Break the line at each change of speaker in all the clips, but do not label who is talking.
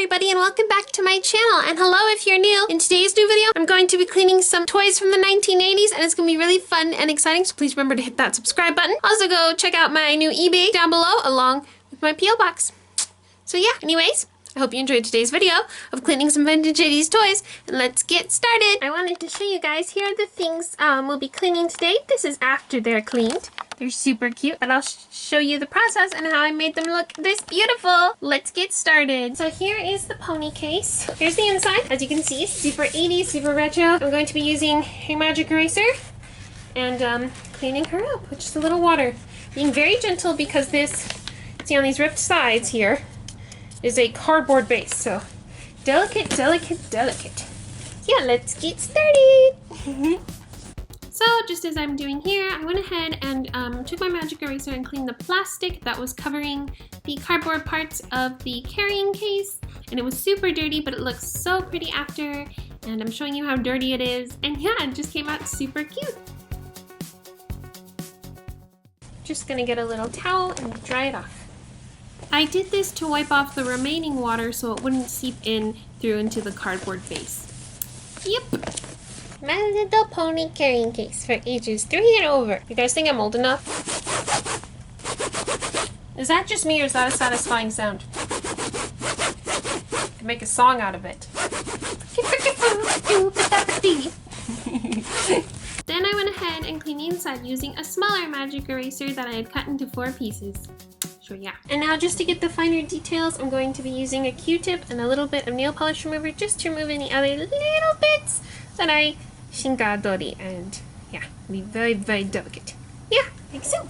everybody, and welcome back to my channel. And hello if you're new. In today's new video, I'm going to be cleaning some toys from the 1980s, and it's going to be really fun and exciting, so please remember to hit that subscribe button. Also go check out my new eBay down below, along with my P.O. box. So yeah, anyways, I hope you enjoyed today's video of cleaning some vintage 80s toys, and let's get started. I wanted to show you guys, here are the things we'll be cleaning today. This is after they're cleaned. They're super cute, but I'll show you the process and how I made them look this beautiful. Let's get started. So here is the pony case. Here's the inside. As you can see, super 80s, super retro. I'm going to be using a magic eraser and cleaning her up with just a little water. Being very gentle because this, see on these ripped sides here, is a cardboard base. So delicate, delicate, delicate. Yeah, let's get started. So just as I'm doing here, I went ahead and took my magic eraser and cleaned the plastic that was covering the cardboard parts of the carrying case. And it was super dirty, but it looks so pretty after. And I'm showing you how dirty it is. And yeah, it just came out super cute. Just gonna get a little towel and dry it off. I did this to wipe off the remaining water so it wouldn't seep in through into the cardboard base. Yep. My little pony carrying case for ages 3 and over. You guys think I'm old enough? Is that just me or is that a satisfying sound? I can make a song out of it. Then I went ahead and cleaned the inside using a smaller magic eraser that I had cut into 4 pieces. So yeah. And now just to get the finer details, I'm going to be using a Q-tip and a little bit of nail polish remover just to remove any other little bits that I shingadori, and yeah, be very, very delicate. Yeah, like so.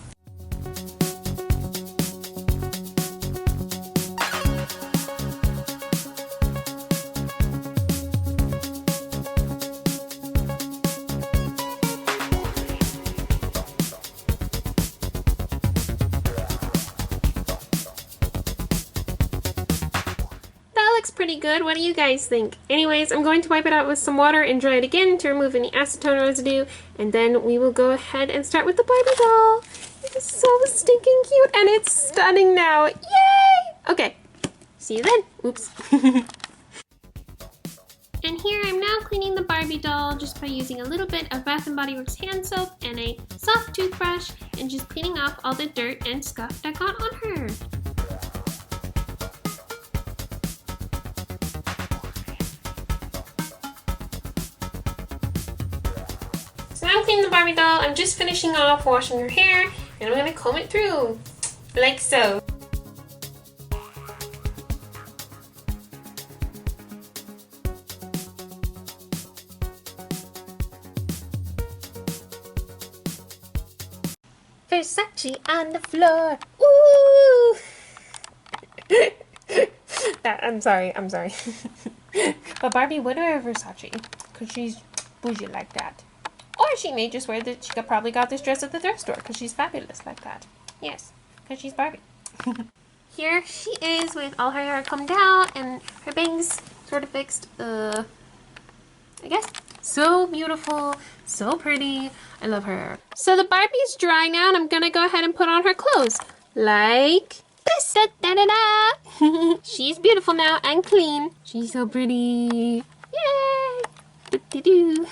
Pretty good. What do you guys think? Anyways, I'm going to wipe it out with some water and dry it again to remove any acetone residue, and then we will go ahead and start with the Barbie doll. It is so stinking cute and it's stunning now. Yay! Okay, see you then. Oops. And here I'm now cleaning the Barbie doll just by using a little bit of Bath & Body Works hand soap and a soft toothbrush and just cleaning off all the dirt and scuff that got on her. So now I'm cleaning the Barbie doll. I'm just finishing off washing her hair, and I'm going to comb it through, like so. Versace on the floor. Ooh! I'm sorry. But Barbie would wear Versace, because she's bougie like that. Or she may just wear that. She probably got this dress at the thrift store because she's fabulous like that. Yes, because she's Barbie. Here she is with all her hair combed out and her bangs sort of fixed. I guess. So beautiful, so pretty. I love her. So the Barbie's dry now, and I'm gonna go ahead and put on her clothes. Like this. Da, da, da, da. She's beautiful now and clean. She's so pretty. Yay! Do, do, do.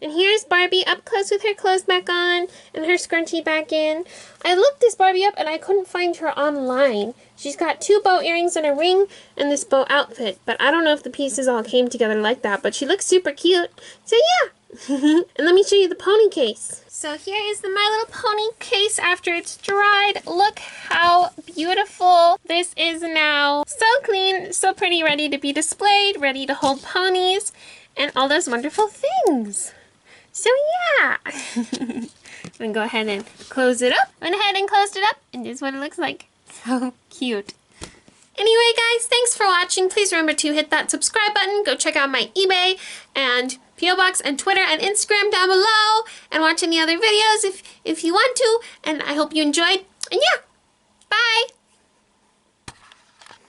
And here's Barbie up close with her clothes back on and her scrunchie back in. I looked this Barbie up and I couldn't find her online. She's got 2 bow earrings and a ring and this bow outfit, but I don't know if the pieces all came together like that, but she looks super cute. So yeah. And let me show you the pony case. So here is the My Little Pony case after it's dried. Look how beautiful this is now. So clean, so pretty, ready to be displayed, ready to hold ponies, and all those wonderful things. So yeah, I'm gonna go ahead and close it up. Went ahead and closed it up, and this is what it looks like. So cute. Anyway, guys, thanks for watching. Please remember to hit that subscribe button. Go check out my eBay and P.O. Box and Twitter and Instagram down below, and watch any other videos if you want to. And I hope you enjoyed. And yeah, bye.